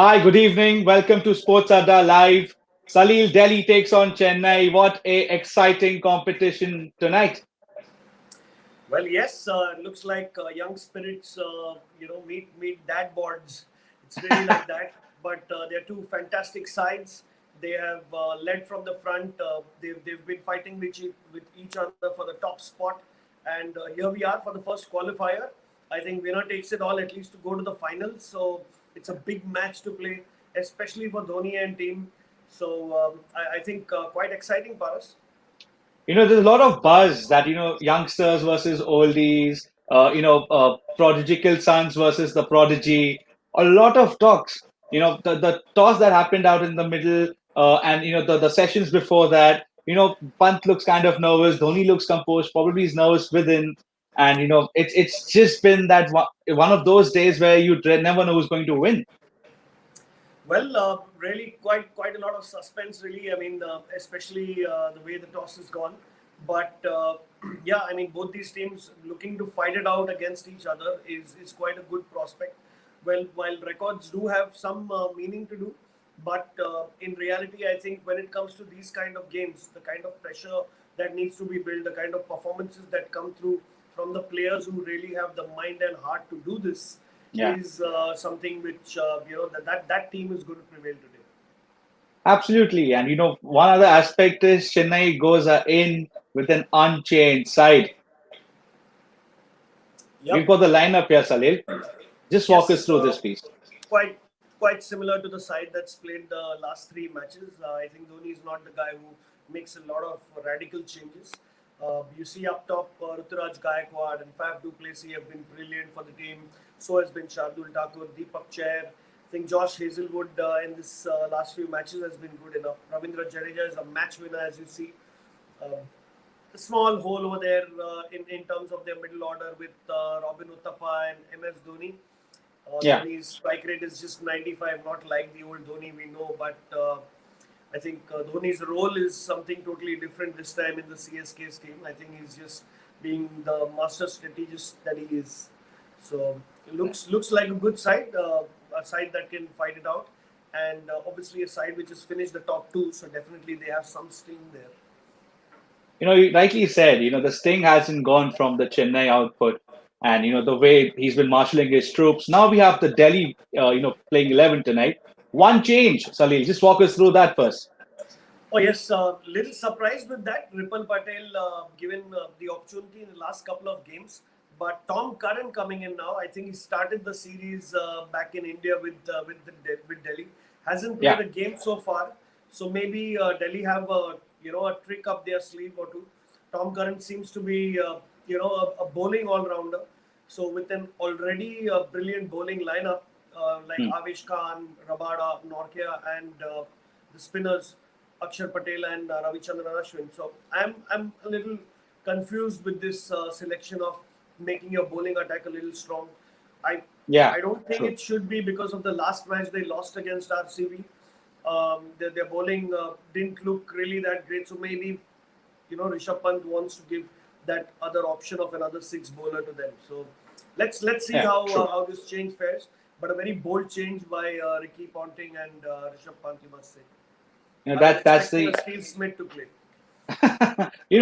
Hi, good evening. Welcome to Sports Adda Live. Salil, Delhi takes on Chennai. What a exciting competition tonight. Well, yes, looks like young spirits, meet dad boards. It's really like that. But they're two fantastic sides. They have led from the front. They've been fighting with each other for the top spot. And here we are for the first qualifier. I think winner takes it all, at least to go to the finals. So it's a big match to play, especially for Dhoni and team. So I think quite exciting, Paras. There's a lot of buzz that, youngsters versus oldies, prodigal sons versus the prodigy. A lot of talks. The toss that happened out in the middle, and, the sessions before that, Pant looks kind of nervous. Dhoni looks composed, probably is nervous within. And, it's just been that one of those days where you never know who's going to win. Well, really, quite a lot of suspense. Really, I mean, especially the way the toss has gone. But yeah, I mean, both these teams looking to fight it out against each other is quite a good prospect. Well, while records do have some meaning to do, but in reality, I think when it comes to these kind of games, the kind of pressure that needs to be built, the kind of performances that come through from the players who really have the mind and heart to do this Yeah. is something which that team is going to prevail today. Absolutely. And one other aspect is Chennai goes in with an unchanged side. We've Yep. got the lineup here, Salil. Just walk us Yes. through this, please. Quite similar to the side that's played the last three matches. I think Dhoni is not the guy who makes a lot of radical changes. You see up top, Ruturaj Gaikwad and Faf du Plessis have been brilliant for the team. So has been Shardul Thakur, Deepak Chair. I think Josh Hazelwood in this last few matches has been good enough. Ravindra Jadeja is a match winner, as you see. Um, a small hole over there in terms of their middle order with Robin Uthappa and MS Dhoni. Yeah. Dhoni's strike rate is just 95, not like the old Dhoni we know. But I think Dhoni's role is something totally different this time in the CSK's team. I think he's just being the master strategist that he is. So it looks like a good side, a side that can fight it out, and obviously a side which has finished the top two. So definitely they have some sting there. You rightly said, the sting hasn't gone from the Chennai output and, the way he's been marshalling his troops. Now we have the Delhi, playing 11 tonight. One change, Salil. Just walk us through that first. Oh yes, little surprised with that. Ripal Patel given the opportunity in the last couple of games, but Tom Curran coming in now. I think he started the series back in India with Delhi. Hasn't played Yeah. a game so far, so maybe Delhi have a trick up their sleeve or two. Tom Curran seems to be a bowling all rounder. So with an already brilliant bowling lineup like Hmm. Avesh Khan, Rabada, Norkia, and the spinners Akshar Patel and Ravichandran Ashwin. So I'm a little confused with this selection of making your bowling attack a little strong. I Yeah. I don't think True. it should be because of the last match they lost against RCB. Their bowling didn't look really that great. So maybe Rishabh Pant wants to give that other option of another six bowler to them. So let's see Yeah. True. how this change fares. But a very bold change by Ricky Ponting and Rishabh Pant, you must say. I was That's expecting the a Steve Smith to play.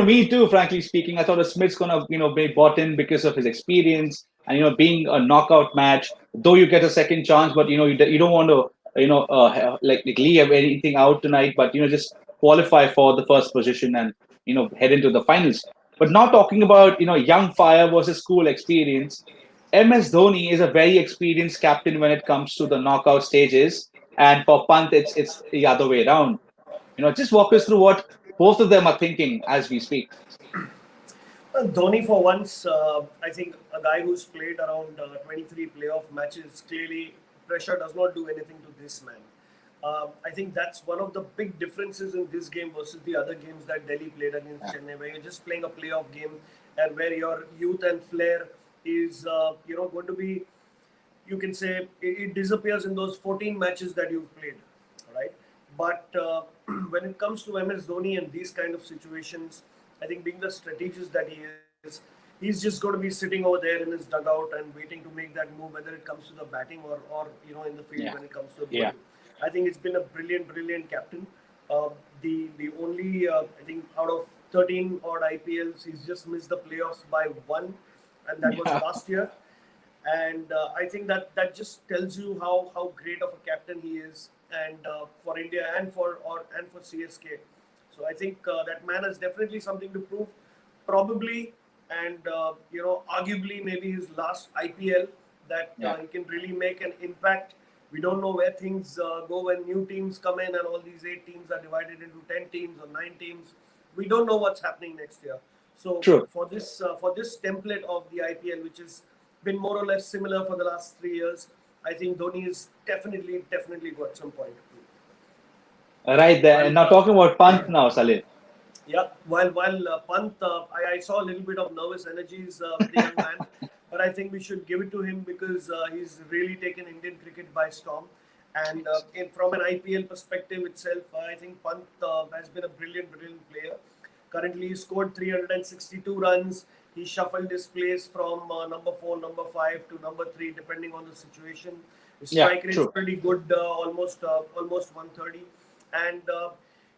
me too, frankly speaking. I thought Smith's gonna, be bought in because of his experience and, being a knockout match. Though you get a second chance, but you don't want to, like leave anything out tonight. But just qualify for the first position and head into the finals. But now talking about young fire versus cool experience. MS Dhoni is a very experienced captain when it comes to the knockout stages, and for Pant, it's the other way around. Just walk us through what both of them are thinking as we speak. Dhoni, for once, I think a guy who's played around 23 playoff matches, clearly pressure does not do anything to this man. I think that's one of the big differences in this game versus the other games that Delhi played against Yeah. Chennai, where you're just playing a playoff game and where your youth and flair is, going to be, you can say, it disappears in those 14 matches that you've played, right? But when it comes to MS Dhoni and these kind of situations, I think being the strategist that he is, he's just going to be sitting over there in his dugout and waiting to make that move, whether it comes to the batting or in the field Yeah. when it comes to the Yeah. bowling. I think it's been a brilliant captain. The only I think out of 13 odd IPLs, he's just missed the playoffs by one, and that was Yeah. last year. And I think that just tells you how great of a captain he is, and for India and for CSK. So I think that man has definitely something to prove, probably, and arguably maybe his last IPL that Yeah. he can really make an impact. We don't know where things go when new teams come in and all these 8 teams are divided into 10 teams or 9 teams. We don't know what's happening next year. So True. for this template of the IPL, which has been more or less similar for the last 3 years, I think Dhoni has definitely got some point to prove. Right there. While And now talking about Pant now, Salil. Yeah, while Pant, I saw a little bit of nervous energies with the young man, but I think we should give it to him because he's really taken Indian cricket by storm. And from an IPL perspective itself, I think Pant has been a brilliant player. Currently, he scored 362 runs. He shuffled his place from number 4, number 5 to number 3, depending on the situation. His Yeah, strike rate is true. pretty good, almost 130, and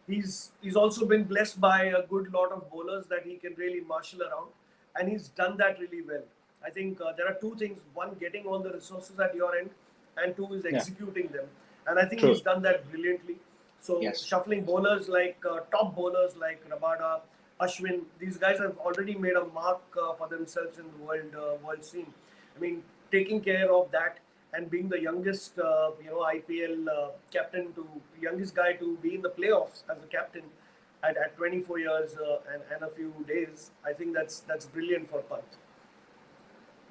he's also been blessed by a good lot of bowlers that he can really marshal around, and he's done that really well. I think there are two things: one, getting all the resources at your end, and two is Yeah, executing them. And I think true. he's done that brilliantly. So Yes. shuffling bowlers like top bowlers like Rabada, Ashwin, these guys have already made a mark for themselves in the world scene. I mean, taking care of that and being the youngest, IPL captain to youngest guy to be in the playoffs as a captain at 24 years and a few days. I think that's brilliant for Pant.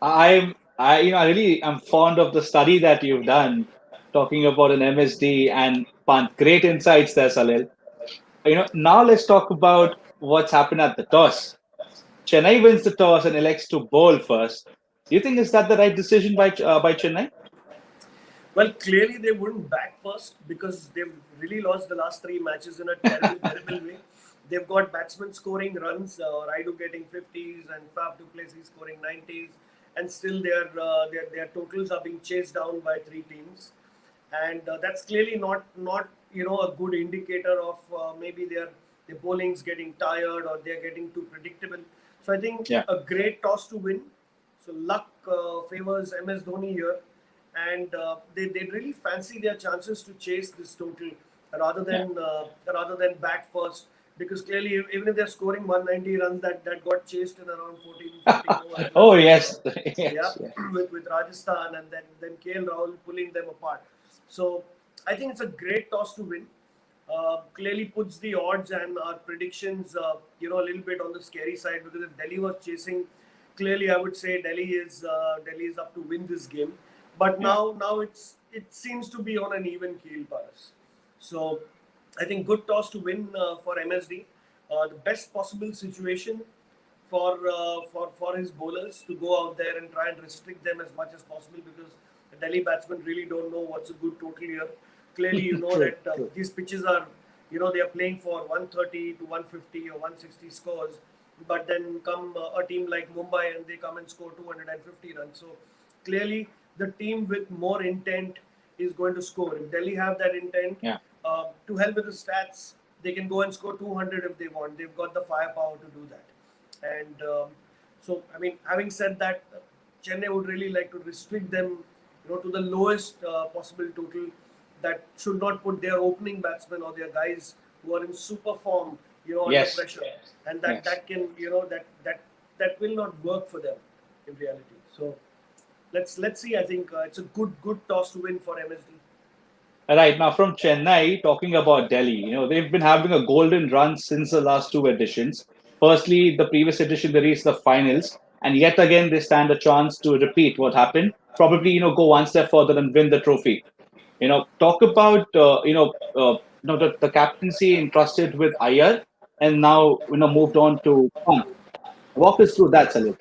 I really am fond of the study that you've done talking about an MSD and Pant. Great insights there, Salil. Now let's talk about what's happened at the toss. Chennai wins the toss and elects to bowl first. Do you think is that the right decision by Chennai? Well, clearly they wouldn't back first because they've really lost the last 3 matches in a terrible way. They've got batsmen scoring runs, Raidu getting 50s and Faf du Plessis scoring 90s, and still their totals are being chased down by 3 teams, and that's clearly not a good indicator of maybe their bowling's getting tired or they're getting too predictable. So I think Yeah. a great toss to win. So luck favors MS Dhoni here, and they really fancy their chances to chase this total Yeah. rather than bat first, because clearly even if they're scoring 190 runs, that got chased in around 14 15 overs Oh plus. yes, Yeah, yes, yes. with Rajasthan, and then KL Rahul pulling them apart. So I think it's a great toss to win. Clearly puts the odds and our predictions, a little bit on the scary side, because if Delhi was chasing, clearly I would say Delhi is up to win this game. But Yeah. now it seems to be on an even keel, Paras. So I think good toss to win for MSD. The best possible situation for his bowlers to go out there and try and restrict them as much as possible, because the Delhi batsmen really don't know what's a good total here. Clearly, you know True, that true. these pitches are, they are playing for 130 to 150 or 160 scores, but then come a team like Mumbai and they come and score 250 runs. So clearly, the team with more intent is going to score. If Delhi have that intent, Yeah. to hell with the stats, they can go and score 200 if they want. They've got the firepower to do that. And so, I mean, having said that, Chennai would really like to restrict them, to the lowest possible total. That should not put their opening batsmen or their guys who are in super form, under Yes, pressure, and that yes. that can, that will not work for them in reality. So let's see. I think it's a good toss to win for MSD. Right now from Chennai, talking about Delhi, they've been having a golden run since the last two editions. Firstly, the previous edition they reached the finals, and yet again they stand a chance to repeat what happened. Probably, go one step further and win the trophy. Talk about the captaincy entrusted with Iyer, and now moved on to Pant. Walk us through that, Salil.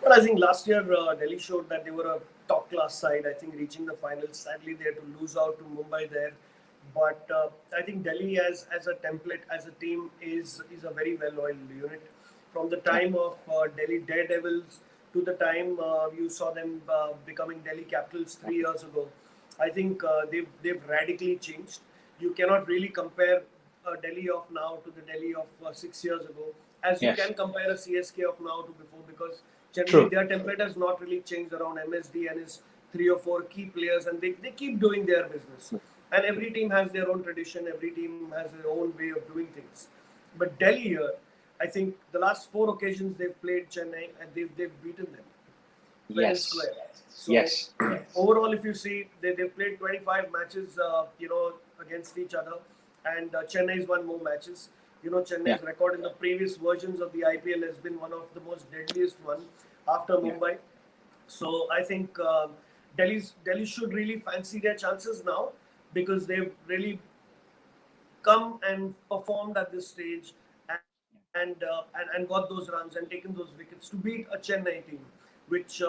Well, I think last year Delhi showed that they were a top class side. I think reaching the finals. Sadly, they had to lose out to Mumbai there. But I think Delhi as a template, as a team, is a very well oiled unit. from the time of Delhi Daredevils to the time you saw them becoming Delhi Capitals 3 years ago. I think they've radically changed. You cannot really compare Delhi of now to the Delhi of 6 years ago, as you Yes. can compare a CSK of now to before, because generally True. their template has not really changed around MSD and his 3 or 4 key players, and they keep doing their business. And every team has their own tradition, every team has their own way of doing things. But Delhi here, I think the last 4 occasions they've played Chennai and they've beaten them fair and Yes. square. So Yes. overall, if you see, they've played 25 matches, against each other, and Chennai's won more matches. Yeah. Chennai's record in the previous versions of the IPL has been one of the most deadliest one after Yeah. Mumbai. So I think Delhi should really fancy their chances now, because they've really come and performed at this stage, and got those runs and taken those wickets to beat a Chennai team, which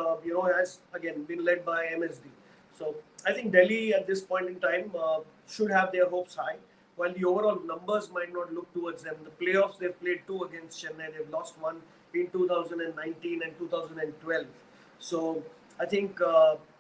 has again been led by MSD. So I think Delhi at this point in time should have their hopes high. While the overall numbers might not look towards them, the playoffs they've played 2 against Chennai. They've lost one in 2019 and 2012. So I think,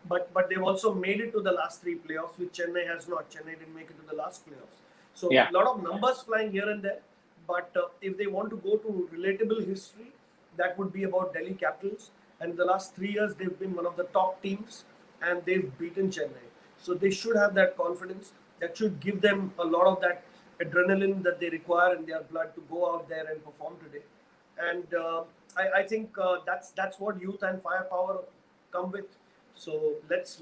but they've also made it to the last 3 playoffs, which Chennai has not. Chennai didn't make it to the last playoffs. So Yeah. a lot of numbers flying here and there. But if they want to go to relatable history, that would be about Delhi Capitals. And in the last 3 years, they've been one of the top teams, and they've beaten Chennai. So they should have that confidence. That should give them a lot of that adrenaline that they require in their blood to go out there and perform today. And I think that's what youth and firepower come with. So let's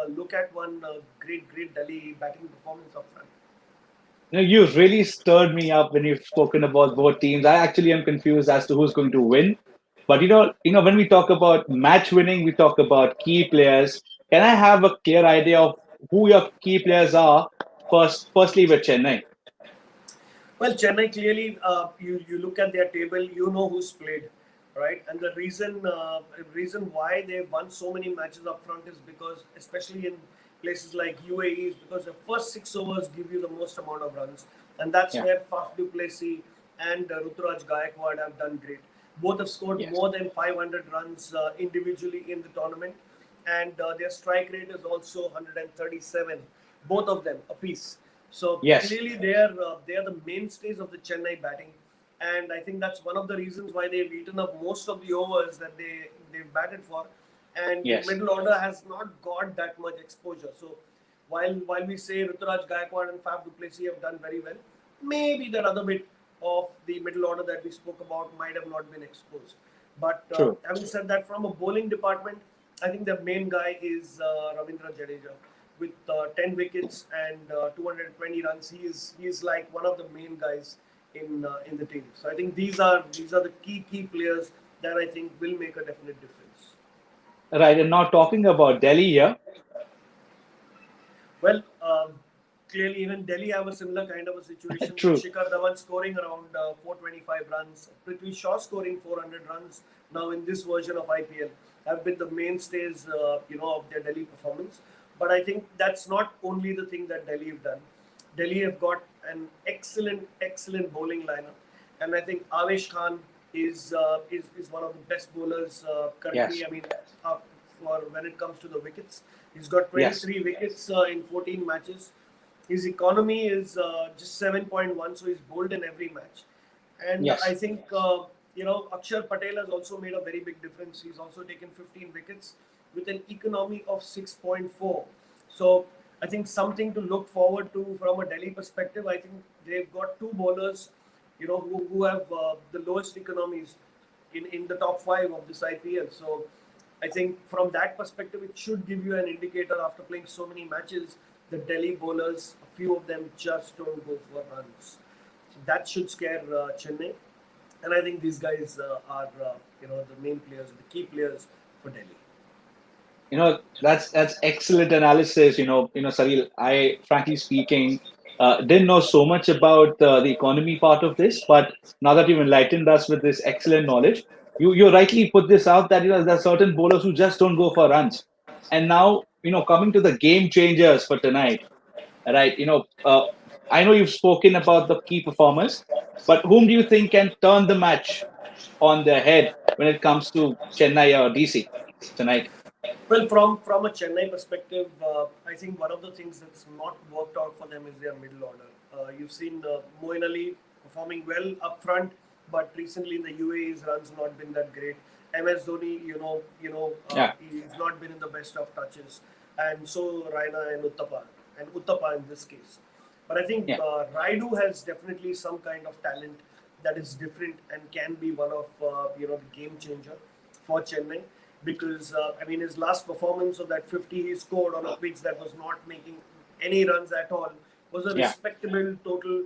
look at one great Delhi batting performance up front. You really stirred me up when you've spoken about both teams. I actually am confused as to who's going to win. But when we talk about match winning, we talk about key players. Can I have a clear idea of who your key players are? Firstly, with Chennai. Well, Chennai clearly, you look at their table, you know who's played, right? And the reason why they've won so many matches up front is because, especially in places like UAE, is because the first 6 overs give you the most amount of runs, and that's Yeah. where Faf du Plessis and Ruturaj Gaikwad have done great. Both have scored Yes. more than 500 runs individually in the tournament, and their strike rate is also 137, both of them apiece. So Yes. clearly, they are the mainstays of the Chennai batting, and I think that's one of the reasons why they've eaten up most of the overs that they've batted for, and the Yes. middle order has not got that much exposure. So while we say Ruturaj Gaikwad and Faf du Plessis have done very well, maybe that other bit of the middle order that we spoke about might have not been exposed. But True. having said that, from a bowling department, I think the main guy is Ravindra Jadeja with 10 wickets and 220 runs. He is like one of the main guys in the team. So I think these are the key players that I think will make a definite difference. Right. And now talking about Delhi here. Well, clearly even Delhi have a similar kind of a situation with True. Shikhar Dhawan scoring around 425 runs, Prithvi Shaw scoring 400 runs now in this version of IPL have been the mainstays, of their Delhi performance. But I think that's not only the thing that Delhi have done. Delhi have got an excellent bowling lineup, and I think Avesh Khan is one of the best bowlers currently. Yes. I mean, for when it comes to the wickets, he's got Yes. 23 wickets in 14 matches. His economy is just 7.1, so he's bowled in every match. And Yes. I think Akshar Patel has also made a very big difference. He's also taken 15 wickets with an economy of 6.4. So I think something to look forward to from a Delhi perspective. I think they've got two bowlers, who have the lowest economies in the top five of this IPL. So I think from that perspective, it should give you an indicator after playing so many matches. The Delhi bowlers, a few of them just don't go for runs. So that should scare Chennai. And I think these guys are, the main players, the key players for Delhi. That's excellent analysis. Salil, I frankly speaking didn't know so much about the economy part of this, but now that you've enlightened us with this excellent knowledge, you rightly put this out that there are certain bowlers who just don't go for runs. And now coming to the game changers for tonight, right? I know you've spoken about the key performers, but whom do you think can turn the match on their head when it comes to Chennai or DC tonight? Well, from a Chennai perspective, I think one of the things that's not worked out for them is their middle order. You've seen Moeen Ali performing well up front, but recently in the UAE, his runs not been that great. MS Dhoni, Yeah. he's not been in the best of touches, and so Raina and Uttapa in this case. But I think Yeah. Raidu has definitely some kind of talent that is different and can be one of the game changer for Chennai because I mean his last performance of that 50 he scored on a pitch that was not making any runs at all was a Yeah. respectable total,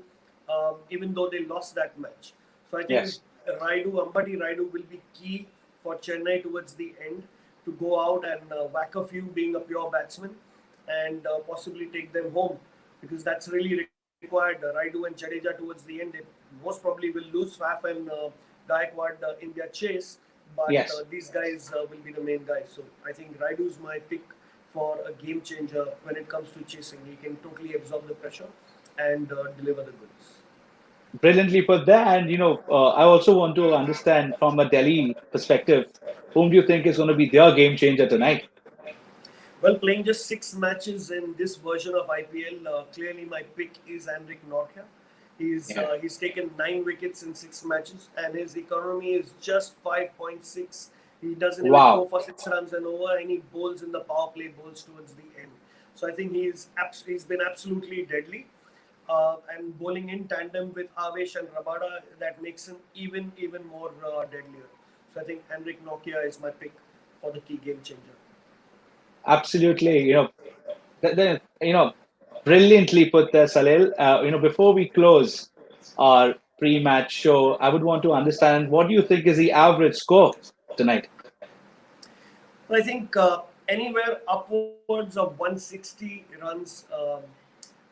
even though they lost that match. So I think Yes. Ambati Raidu will be key for Chennai towards the end to go out and whack a few, being a pure batsman, and possibly take them home because that's really required. Raidu and Jadeja towards the end, they most probably will lose Swap and Gaikwad in their chase, but Yes. these guys will be the main guys. So I think Raidu is my pick for a game changer when it comes to chasing. He can totally absorb the pressure and deliver the goods. Brilliantly put there. And, I also want to understand from a Delhi perspective, whom do you think is going to be their game changer tonight? Well, playing just 6 matches in this version of IPL, clearly my pick is Henrik Nortje. Yeah. He's taken 9 wickets in 6 matches, and his economy is just 5.6. He doesn't even Wow. go for 6 runs and over, and he bowls in the power play, bowls towards the end. So I think he's been absolutely deadly, and bowling in tandem with Avesh and Rabada that makes him even more deadlier. So I think Henrik Nokia is my pick for the key game changer. Absolutely. Brilliantly put there, Salil. Before we close our pre-match show, I would want to understand what do you think is the average score tonight? I think anywhere upwards of 160 runs,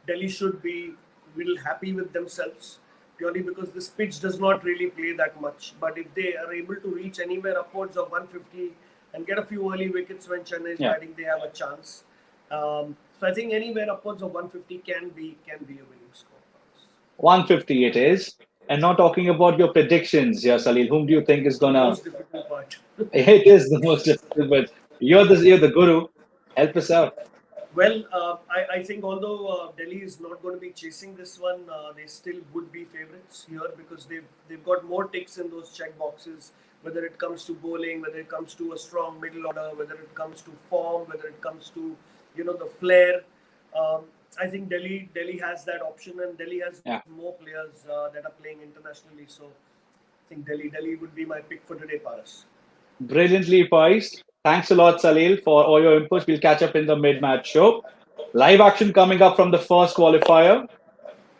Delhi should be little happy with themselves purely because this pitch does not really play that much. But if they are able to reach anywhere upwards of 150 and get a few early wickets when Chennai is Yeah. batting, they have a chance. So I think anywhere upwards of 150 can be a winning score for us. 150 it is. And not talking about your predictions, yeah, Salil. Whom do you think is The gonna? most difficult part. It is the most difficult, but you're the guru. Help us out. Well, I think although Delhi is not going to be chasing this one, they still would be favourites here because they've got more ticks in those check boxes. Whether it comes to bowling, whether it comes to a strong middle order, whether it comes to form, whether it comes to the flair. I think Delhi has that option, and Delhi has Yeah. more players that are playing internationally. So I think Delhi would be my pick for today, Paras. Brilliantly poised. Thanks a lot, Salil, for all your inputs. We'll catch up in the mid-match show. Live action coming up from the first qualifier.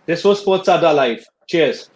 This was Sports Sada Live. Cheers.